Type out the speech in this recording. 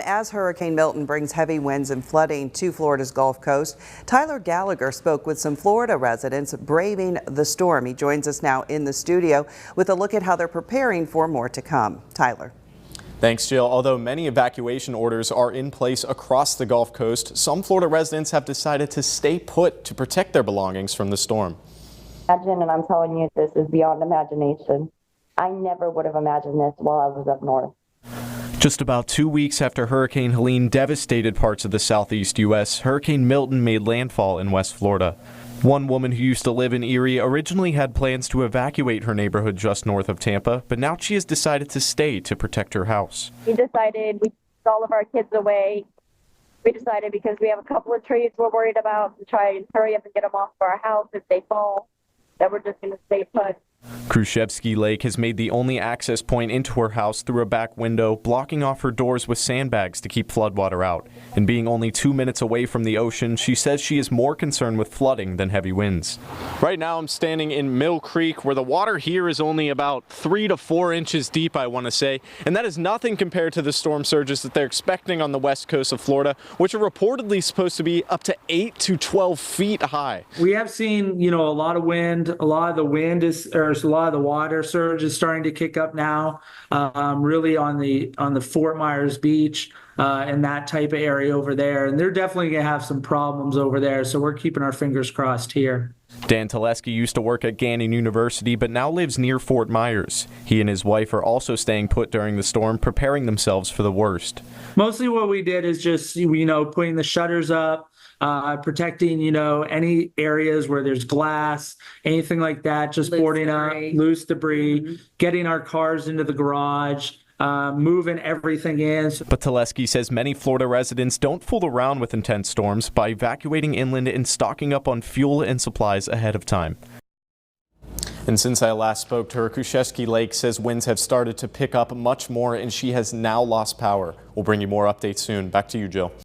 as Hurricane Milton brings heavy winds and flooding to Florida's Gulf Coast. Tyler Gallagher spoke with some Florida residents braving the storm. He joins us now in the studio with a look at how they're preparing for more to come. Tyler. Thanks, Jill. Although many evacuation orders are in place across the Gulf Coast, some Florida residents have decided to stay put to protect their belongings from the storm. Imagine, and I'm telling you, this is beyond imagination. I never would have imagined this while I was up north. Just about 2 weeks after Hurricane Helene devastated parts of the southeast U.S., Hurricane Milton made landfall in West Florida. One woman who used to live in Erie originally had plans to evacuate her neighborhood just north of Tampa, but now she has decided to stay to protect her house. We decided we took all of our kids away. We decided because we have a couple of trees we're worried about to try and hurry up and get them off of our house if they fall, that we're just going to stay put. Khrushchevsky Lake has made the only access point into her house through a back window, blocking off her doors with sandbags to keep floodwater out. And being only 2 minutes away from the ocean, she says she is more concerned with flooding than heavy winds. Right now I'm standing in Mill Creek, where the water here is only about 3 to 4 inches deep, I want to say. And that is nothing compared to the storm surges that they're expecting on the west coast of Florida, which are reportedly supposed to be up to 8 to 12 feet high. We have seen, a lot of wind. A lot of the wind a lot of the water surge is starting to kick up now, really on the Fort Myers Beach and that type of area over there. And they're definitely going to have some problems over there. So we're keeping our fingers crossed here. Dan Teleski used to work at Gannon University, but now lives near Fort Myers. He and his wife are also staying put during the storm, preparing themselves for the worst. Mostly what we did is just, putting the shutters up, protecting, any areas where there's glass, anything like that, just boarding up loose debris, getting our cars into the garage, moving everything in. But Teleski says many Florida residents don't fool around with intense storms by evacuating inland and stocking up on fuel and supplies ahead of time. And since I last spoke to her, Khrushchevsky Lake says winds have started to pick up much more and she has now lost power. We'll bring you more updates soon. Back to you, Jill.